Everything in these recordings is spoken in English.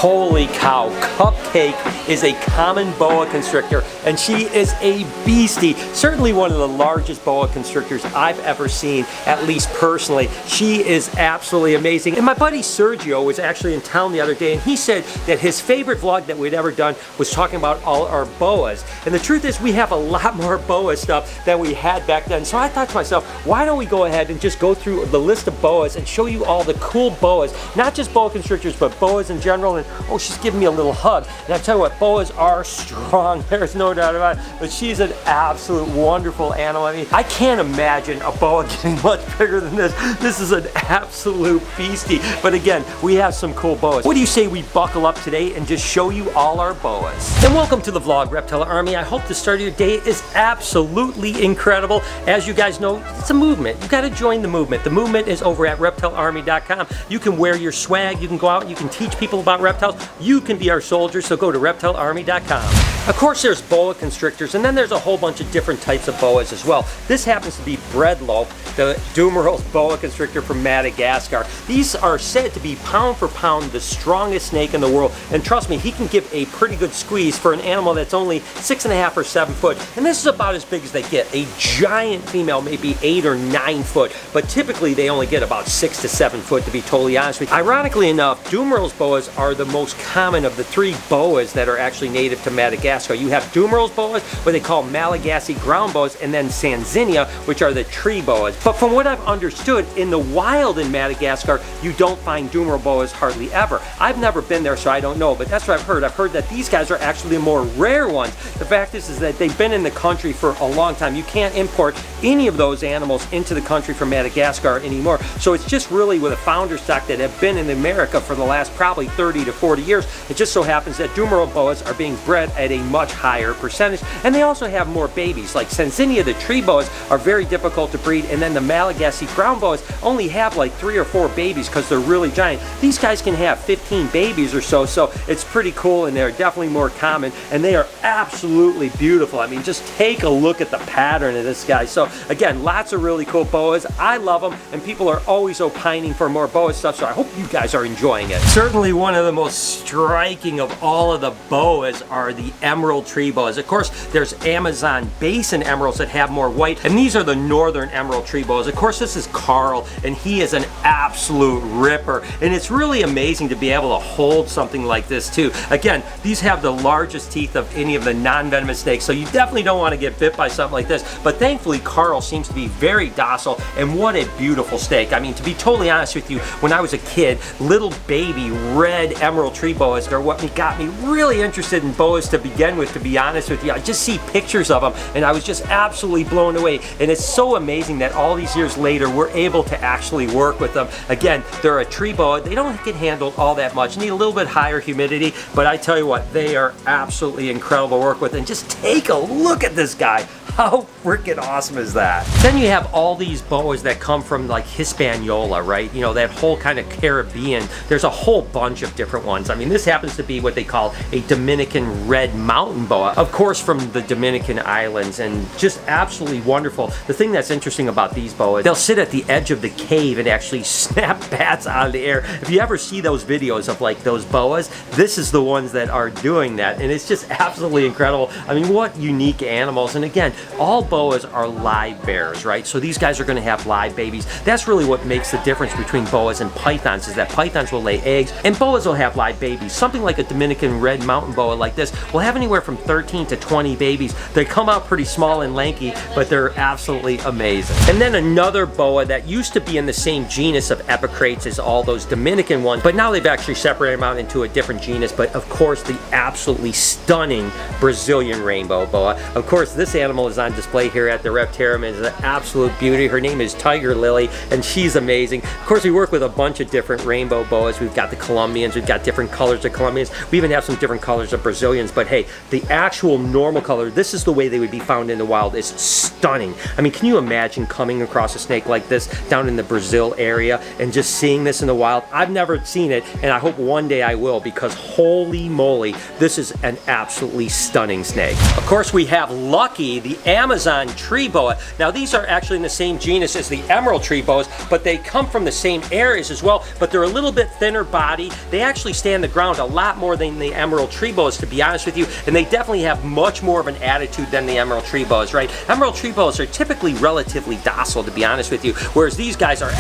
Holy cow, Cupcake is a common boa constrictor, and she is a beastie. Certainly one of the largest boa constrictors I've ever seen, at least personally. She is absolutely amazing. And my buddy Sergio was actually in town the other day, and he said that his favorite vlog that we'd ever done was talking about all our boas. And the truth is, we have a lot more boa stuff than we had back then. So I thought to myself, why don't we go ahead and just go through the list of boas and show you all the cool boas, not just boa constrictors, but boas in general. And oh, she's giving me a little hug. And I tell you what, boas are strong. There's no doubt about it. But she's an absolute wonderful animal. I mean, I can't imagine a boa getting much bigger than this. This is an absolute beastie. But again, we have some cool boas. What do you say we buckle up today and just show you all our boas? And welcome to the vlog, Reptile Army. I hope the start of your day is absolutely incredible. As you guys know, it's a movement. You got to join the movement. The movement is over at ReptileArmy.com. You can wear your swag. You can go out and you can teach people about reptiles. You can be our soldier, so go to ReptileArmy.com. Of course, there's boa constrictors, and then there's a whole bunch of different types of boas as well. This happens to be Breadloaf, the Dumeril's boa constrictor from Madagascar. These are said to be pound for pound the strongest snake in the world, and trust me, he can give a pretty good squeeze for an animal that's only 6.5 or 7 foot. And this is about as big as they get. A giant female may be 8 or 9 foot, but typically they only get about 6 to 7 foot, to be totally honest with you. Ironically enough, Dumeril's boas are the most common of the 3 boas that are actually native to Madagascar. You have Dumeril's boas, what they call Malagasy ground boas, and then Sanzinia, which are the tree boas. But from what I've understood, in the wild in Madagascar, you don't find Dumeril boas hardly ever. I've never been there, so I don't know, but that's what I've heard. I've heard that these guys are actually the more rare ones. The fact is that they've been in the country for a long time. You can't import any of those animals into the country from Madagascar anymore. So it's just really with a founder stock that have been in America for the last probably 30 to 40 years. It just so happens that Dumeril boas are being bred at a much higher percentage, and they also have more babies. Like Sanzinia, the tree boas, are very difficult to breed, and then the Malagasy ground boas only have like 3 or 4 babies because they're really giant. These guys can have 15 babies or so, so it's pretty cool, and they're definitely more common, and they are absolutely beautiful. I mean, just take a look at the pattern of this guy. So again, lots of really cool boas. I love them, and people are always opining for more boa stuff, so I hope you guys are enjoying it. Certainly one of the most striking of all of the boas are the emerald tree boas. Of course, there's Amazon basin emeralds that have more white, and these are the northern emerald tree boas. Of course, this is Carl, and he is an absolute ripper, and it's really amazing to be able to hold something like this too. Again, these have the largest teeth of any of the non-venomous snakes, so you definitely don't want to get bit by something like this. But thankfully, Carl seems to be very docile, and what a beautiful snake. I mean, to be totally honest with you, when I was a kid, little baby red emerald tree boas are what got me really interested in boas to begin with, to be honest with you. I just see pictures of them, and I was just absolutely blown away. And it's so amazing that all these years later, we're able to actually work with them. Again, they're a tree boa. They don't get handled all that much. Need a little bit higher humidity, but I tell you what, they are absolutely incredible to work with. And just take a look at this guy. How freaking awesome is that? Then you have all these boas that come from like Hispaniola, right? You know, that whole kind of Caribbean. There's a whole bunch of different ones. I mean, this happens to be what they call a Dominican red mountain boa, of course from the Dominican islands, and just absolutely wonderful. The thing that's interesting about these boas, they'll sit at the edge of the cave and actually snap bats out of the air. If you ever see those videos of like those boas, this is the ones that are doing that, and it's just absolutely incredible. I mean, what unique animals. And again, all boas are live bears, right? So these guys are going to have live babies. That's really what makes the difference between boas and pythons, is that pythons will lay eggs and boas will have live babies. Something like a Dominican red mountain boa like this will have anywhere from 13 to 20 babies. They come out pretty small and lanky, but they're absolutely amazing. And then another boa that used to be in the same genus of epicrates as all those Dominican ones, but now they've actually separated them out into a different genus. But of course, the absolutely stunning Brazilian rainbow boa. Of course, this animal is on display here at the Reptarium. It's an absolute beauty. Her name is Tiger Lily, and she's amazing. Of course, we work with a bunch of different rainbow boas. We've got the Colombians, we've got different colors of Colombians. We even have some different colors of Brazilians, but hey, The actual normal color, this is the way they would be found in the wild, is stunning. I mean, can you imagine coming across a snake like this down in the Brazil area and just seeing this in the wild? I've never seen it, and I hope one day I will, because holy moly, this is an absolutely stunning snake. Of course, we have Lucky, the Amazon tree boa. Now, these are actually in the same genus as the emerald tree boas, but they come from the same areas as well, but they're a little bit thinner body. They actually stay on the ground a lot more than the emerald tree boas, to be honest with you, and they definitely have much more of an attitude than the emerald tree boas, right? Emerald tree boas are typically relatively docile, to be honest with you, whereas these guys are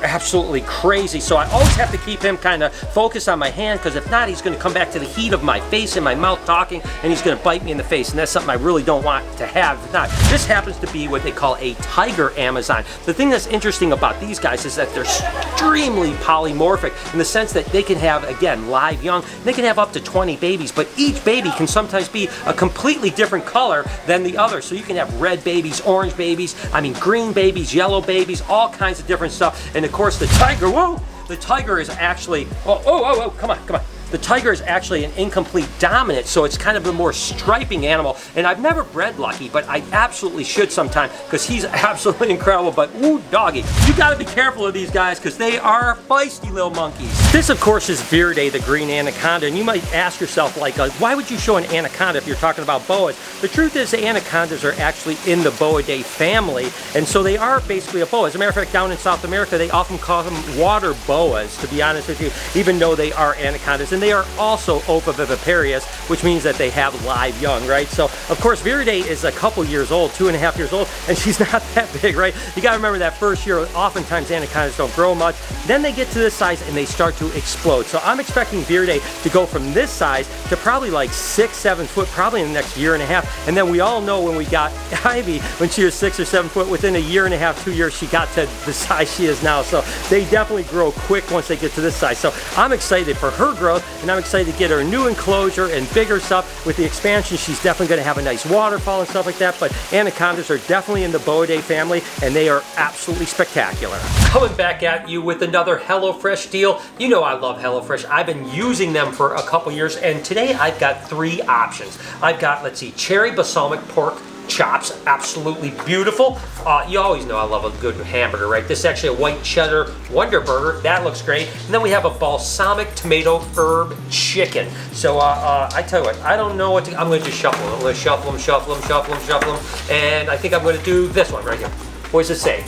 absolutely crazy. So I always have to keep him kind of focused on my hand, because if not, he's going to come back to the heat of my face and my mouth talking, and he's going to bite me in the face, and that's something I really don't want to have. If not, this happens to be what they call a tiger Amazon. The thing that's interesting about these guys is that they're extremely polymorphic in the sense that they can have, again, live young. They can have up to 20 babies, but each baby can sometimes be a completely different color than the other. So you can have red babies, orange babies, I mean green babies, yellow babies, all kinds of different stuff. And of course the tiger, whoa, the tiger is actually, come on. The tiger is actually an incomplete dominant, so it's kind of a more striping animal. And I've never bred Lucky, but I absolutely should sometime, because he's absolutely incredible. But ooh, doggy, you gotta be careful of these guys, because they are feisty little monkeys. This, of course, is Verde, the green anaconda. And you might ask yourself, like, why would you show an anaconda if you're talking about boas? The truth is, the anacondas are actually in the Boidae family, and so they are basically a boa. As a matter of fact, down in South America, they often call them water boas, to be honest with you, even though they are anacondas. And they are also oviviparous, which means that they have live young, right? So, of course, Verde is a couple years old, 2.5 years old, and she's not that big, right? You gotta remember that first year, oftentimes anacondas don't grow much. Then they get to this size and they start to explode. So I'm expecting Verde to go from this size to probably like 6-7 foot, probably in the next year and a half. And then we all know when we got Ivy, when she was 6 or 7 foot, within a year and a half, 2 years, she got to the size she is now. So they definitely grow quick once they get to this size. So I'm excited for her growth, and I'm excited to get her a new enclosure and bigger stuff. With the expansion, she's definitely going to have a nice waterfall and stuff like that. But anacondas are definitely in the Boidae family, and they are absolutely spectacular. Coming back at you with another HelloFresh deal. You know I love HelloFresh. I've been using them for a couple years, and today I've got 3 options. I've got, let's see, cherry balsamic pork chops, absolutely beautiful. You always know I love a good hamburger, right? This is actually a white cheddar Wonder Burger. That looks great. And then we have a balsamic tomato herb chicken. So I tell you what, I don't know what to, I'm going to just shuffle them. I'm going to shuffle them, and I think I'm going to do this one right here. What does it say?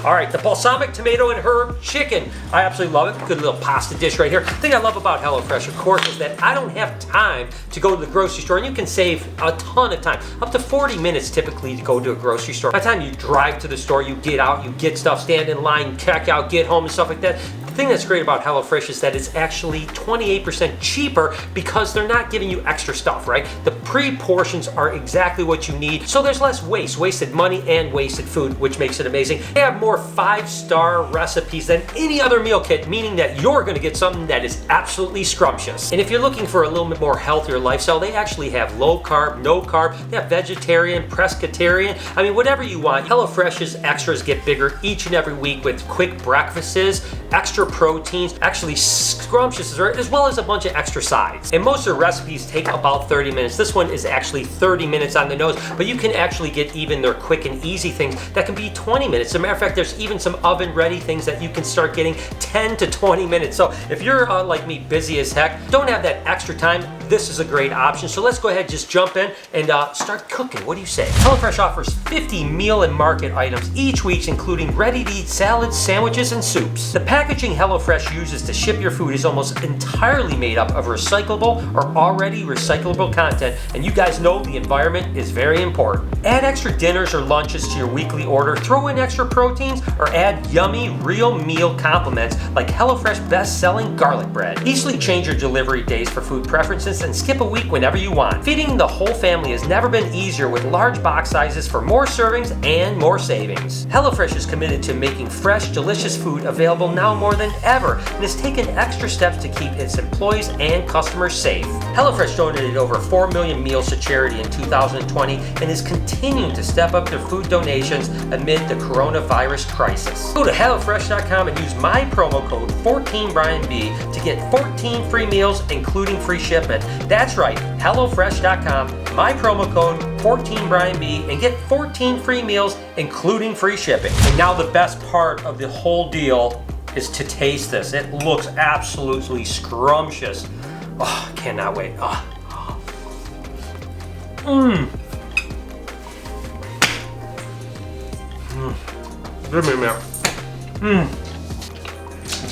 All right, the balsamic tomato and herb chicken. I absolutely love it. Good little pasta dish right here. The thing I love about HelloFresh, of course, is that I don't have time to go to the grocery store, and you can save a ton of time. Up to 40 minutes typically to go to a grocery store. By the time you drive to the store, you get out, you get stuff, stand in line, check out, get home and stuff like that. The thing that's great about HelloFresh is that it's actually 28% cheaper because they're not giving you extra stuff, right? The pre-portions are exactly what you need, so there's less waste, wasted money and wasted food, which makes it amazing. They have more 5-star recipes than any other meal kit, meaning that you're gonna get something that is absolutely scrumptious. And if you're looking for a little bit more healthier lifestyle, they actually have low carb, no carb, they have vegetarian, pescatarian, I mean, whatever you want. HelloFresh's extras get bigger each and every week with quick breakfasts, extra proteins, actually scrumptious, as well as a bunch of extra sides. And most of the recipes take about 30 minutes. This one is actually 30 minutes on the nose, but you can actually get even their quick and easy things that can be 20 minutes. As a matter of fact, there's even some oven ready things that you can start getting 10 to 20 minutes. So if you're like me, busy as heck, don't have that extra time, this is a great option. So let's go ahead, just jump in and start cooking. What do you say? HelloFresh offers 50 meal and market items each week, including ready-to-eat salads, sandwiches, and soups. The packaging HelloFresh uses to ship your food is almost entirely made up of recyclable or already recyclable content, and you guys know the environment is very important. Add extra dinners or lunches to your weekly order, throw in extra proteins, or add yummy real meal complements like HelloFresh best-selling garlic bread. Easily change your delivery days for food preferences and skip a week whenever you want. Feeding the whole family has never been easier with large box sizes for more servings and more savings. HelloFresh is committed to making fresh, delicious food available now more than ever, and has taken extra steps to keep its employees and customers safe. HelloFresh donated over 4 million meals to charity in 2020 and is continuing continuing to step up their food donations amid the coronavirus crisis. Go to HelloFresh.com and use my promo code 14BrianB to get 14 free meals, including free shipment. That's right, HelloFresh.com, my promo code 14BrianB, and get 14 free meals, including free shipping. And now the best part of the whole deal is to taste this. It looks absolutely scrumptious. Oh, I cannot wait. Oh. Give me a minute.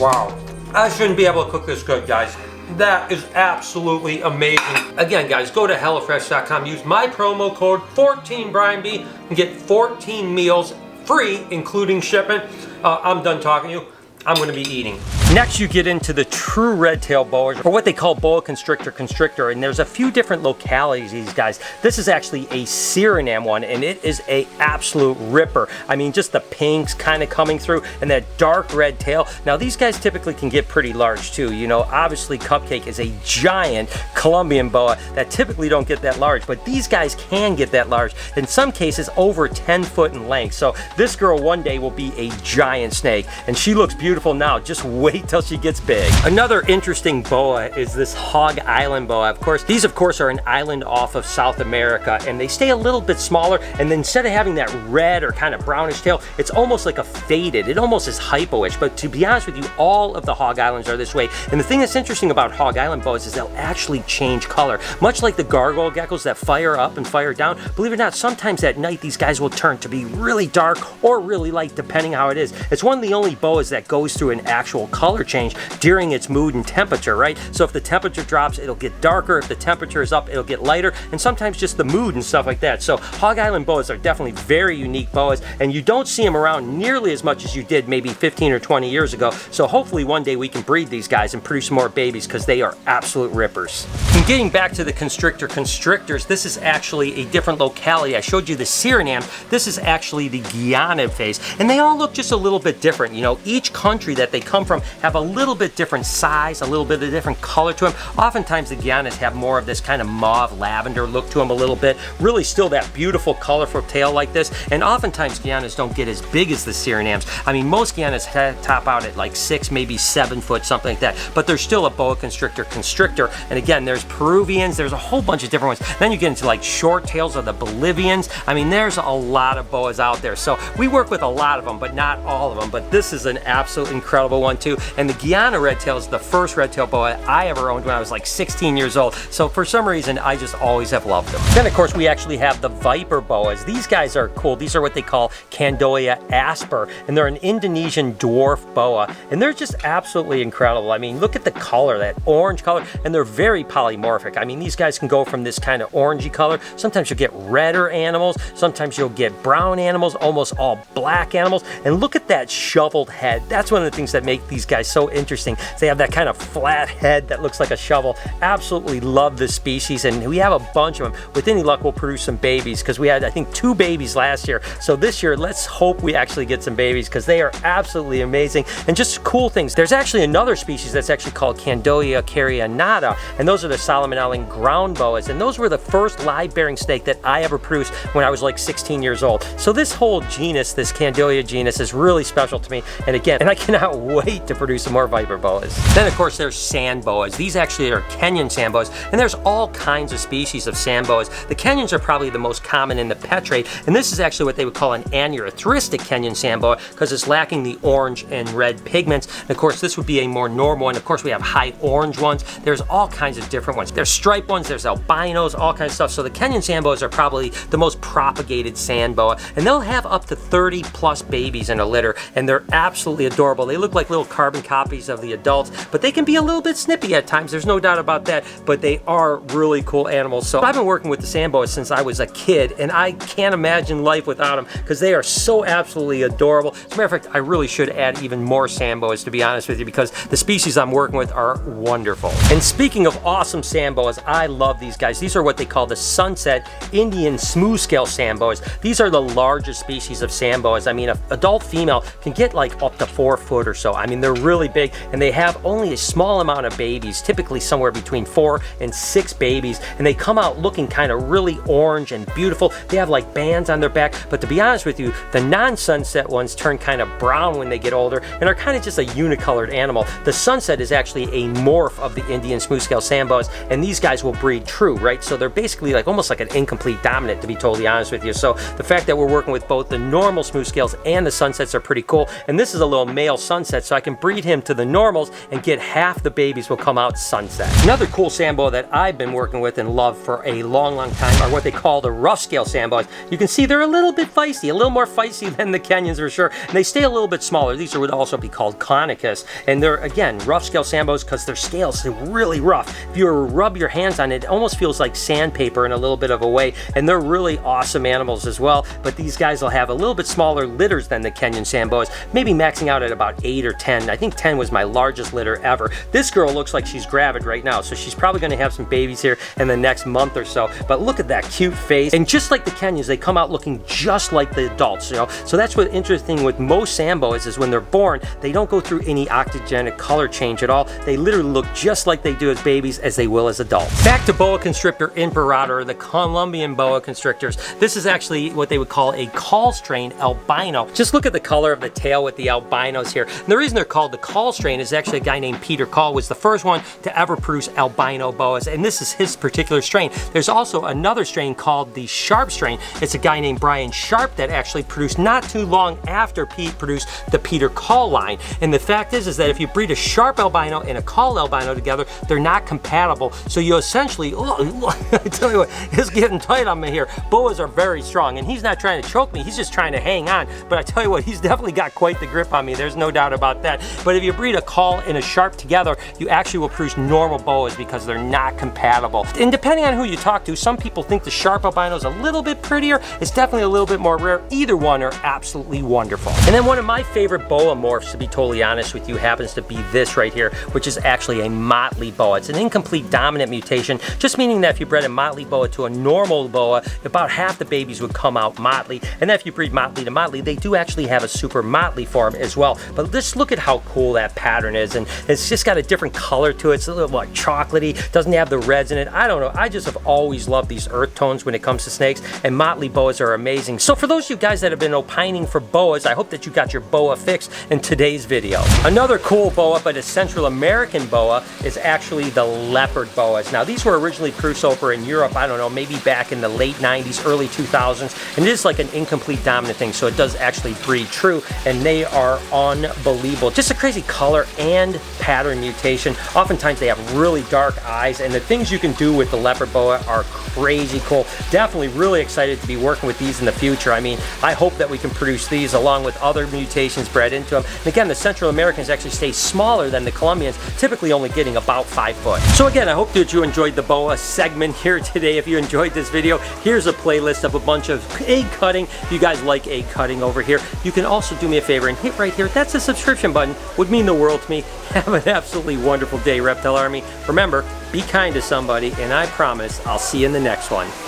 Wow. I shouldn't be able to cook this good, guys. That is absolutely amazing. Again, guys, go to HelloFresh.com, use my promo code 14BrianB and get 14 meals free, including shipping. I'm done talking to you. I'm going to be eating. Next, you get into the true red-tail boas, or what they call boa constrictor, and there's a few different localities, these guys. This is actually a Suriname one, and it is a absolute ripper. I mean, just the pinks kind of coming through, and that dark red tail. Now, these guys typically can get pretty large, too. You know, obviously, Cupcake is a giant Colombian boa that typically don't get that large, but these guys can get that large. In some cases, over 10 foot in length. So this girl one day will be a giant snake, and she looks beautiful now. Just wait till she gets big. Another interesting boa is this Hog Island boa. Of course, these are an island off of South America, and they stay a little bit smaller, and then instead of having that red or kind of brownish tail, it's almost like a faded. It almost is hypo-ish, but to be honest with you, all of the Hog Islands are this way. And the thing that's interesting about Hog Island boas is they'll actually change color. Much like the gargoyle geckos that fire up and fire down, believe it or not, sometimes at night these guys will turn to be really dark or really light, depending how it is. It's one of the only boas that goes through an actual color change during its mood and temperature, right? So if the temperature drops, it'll get darker. If the temperature is up, it'll get lighter, and sometimes just the mood and stuff like that. So Hog Island boas are definitely very unique boas, and you don't see them around nearly as much as you did maybe 15 or 20 years ago. So hopefully one day we can breed these guys and produce more babies, because they are absolute rippers. And getting back to the constrictors, this is actually a different locality. I showed you the Suriname. This is actually the Guyana phase, and they all look just a little bit different. You know, each country that they come from have a little bit different size, a little bit of different color to them. Oftentimes the Guyanas have more of this kind of mauve lavender look to them a little bit. Really still that beautiful colorful tail like this. And oftentimes Guyanas don't get as big as the Surinames. I mean, most Guyanas top out at like 6, maybe 7 foot, something like that. But there's still a boa constrictor. And again, there's Peruvians, there's a whole bunch of different ones. Then you get into like short tails of the Bolivians. I mean, there's a lot of boas out there. So we work with a lot of them, but not all of them. But this is an absolute incredible one too. And the Guyana red tail is the first red tail boa I ever owned when I was like 16 years old. So for some reason, I just always have loved them. Then of course, we actually have the viper boas. These guys are cool. These are what they call Candoia asper, and they're an Indonesian dwarf boa, and they're just absolutely incredible. I mean, look at the color, that orange color, and they're very polymorphic. I mean, these guys can go from this kind of orangey color. Sometimes you'll get redder animals. Sometimes you'll get brown animals, almost all black animals. And look at that shoveled head. That's one of the things that make these guys so interesting. They have that kind of flat head that looks like a shovel. Absolutely love this species, and we have a bunch of them. With any luck, we'll produce some babies, because we had, I think, 2 babies last year. So this year, let's hope we actually get some babies, because they are absolutely amazing and just cool things. There's actually another species that's actually called Candoia carionata, and those are the Solomon Island ground boas, and those were the first live-bearing snake that I ever produced when I was like 16 years old. So this whole genus, this Candoia genus, is really special to me, and again, I cannot wait to produce some more viper boas. Then of course there's sand boas. These actually are Kenyan sand boas, and there's all kinds of species of sand boas. The Kenyans are probably the most common in the pet trade, and this is actually what they would call an aneurystic Kenyan sand boa, because it's lacking the orange and red pigments. And of course this would be a more normal one. Of course we have high orange ones. There's all kinds of different ones. There's striped ones, there's albinos, all kinds of stuff. So the Kenyan sand boas are probably the most propagated sand boa, and they'll have up to 30 plus babies in a litter, and they're absolutely adorable. They look like little carbon copies of the adults, but they can be a little bit snippy at times. There's no doubt about that, but they are really cool animals. So I've been working with the sand boas since I was a kid, and I can't imagine life without them, because they are so absolutely adorable. As a matter of fact, I really should add even more sand boas, to be honest with you, because the species I'm working with are wonderful. And speaking of awesome sand boas, I love these guys. These are what they call the sunset Indian smooth scale sand boas. These are the largest species of sand boas. I mean, an adult female can get like up to 4 foot or so. I mean, they're really big, and they have only a small amount of babies, typically somewhere between 4 and 6 babies, and they come out looking kind of really orange and beautiful. They have like bands on their back, but to be honest with you, the non-sunset ones turn kind of brown when they get older and are kind of just a unicolored animal. The sunset is actually a morph of the Indian smooth-scale sand boas, and these guys will breed true, right? So they're basically like almost like an incomplete dominant, to be totally honest with you. So the fact that we're working with both the normal smooth scales and the sunsets are pretty cool. And this is a little male sunset, so I can breed him to the normals and get half the babies will come out sunset. Another cool sand boa that I've been working with and love for a long time are what they call the rough scale sand boas. You can see they're a little bit feisty, a little more feisty than the Kenyans for sure. And they stay a little bit smaller. These would also be called conicus. And they're, again, rough scale sand boas because their scales are really rough. If you rub your hands on it, it almost feels like sandpaper in a little bit of a way. And they're really awesome animals as well. But these guys will have a little bit smaller litters than the Kenyan sand boas, maybe maxing out at about 8 or 10. I think 10 was my largest litter ever. This girl looks like she's gravid right now, so she's probably going to have some babies here in the next month or so. But look at that cute face. And just like the Kenyans, they come out looking just like the adults, you know. So that's what's interesting with most sand boas is when they're born, they don't go through any octogenic color change at all. They literally look just like they do as babies as they will as adults. Back to boa constrictor imperator, the Colombian boa constrictors. This is actually what they would call a call strain albino. Just look at the color of the tail with the albinos here. And the reason they're called the call strain is actually a guy named Peter Call was the first one to ever produce albino boas, and this is his particular strain. There's also another strain called the Sharp strain. It's a guy named Brian Sharp that actually produced not too long after Pete produced the Peter Call line. And the fact is that if you breed a Sharp albino and a Call albino together, they're not compatible. So you essentially, I tell you what, it's getting tight on me here. Boas are very strong, and he's not trying to choke me, he's just trying to hang on. But I tell you what, he's definitely got quite the grip on me, there's no doubt about that. But if you breed a Call and a Sharp together, you actually will produce normal boas because they're not compatible. And depending on who you talk to, some people think the Sharp albino is a little bit prettier. It's definitely a little bit more rare. Either one are absolutely wonderful. And then one of my favorite boa morphs, to be totally honest with you, happens to be this right here, which is actually a motley boa. It's an incomplete dominant mutation, just meaning that if you bred a motley boa to a normal boa, about half the babies would come out motley. And then if you breed motley to motley, they do actually have a super motley form as well. But just look at how cool that pattern is, and it's just got a different color to it. It's a little like chocolatey, doesn't have the reds in it. I don't know, I just have always loved these earth tones when it comes to snakes, and motley boas are amazing. So for those of you guys that have been opining for boas, I hope that you got your boa fix in today's video. Another cool boa, but a Central American boa, is actually the leopard boas. Now these were originally produced over in Europe, I don't know, maybe back in the late 90s, early 2000s, and it is like an incomplete dominant thing, so it does actually breed true, and they are unbelievable. Just a crazy color and pattern mutation. Oftentimes they have really dark eyes, and the things you can do with the leopard boa are crazy cool. Definitely really excited to be working with these in the future. I mean, I hope that we can produce these along with other mutations bred into them. And again, the Central Americans actually stay smaller than the Colombians, typically only getting about 5 foot. So again, I hope that you enjoyed the boa segment here today. If you enjoyed this video, here's a playlist of a bunch of egg cutting. If you guys like egg cutting over here, you can also do me a favor and hit right here. That's the subscription button. Would mean the world to me. Have an absolutely wonderful day, Reptile Army. Remember, be kind to somebody, and I promise I'll see you in the next one.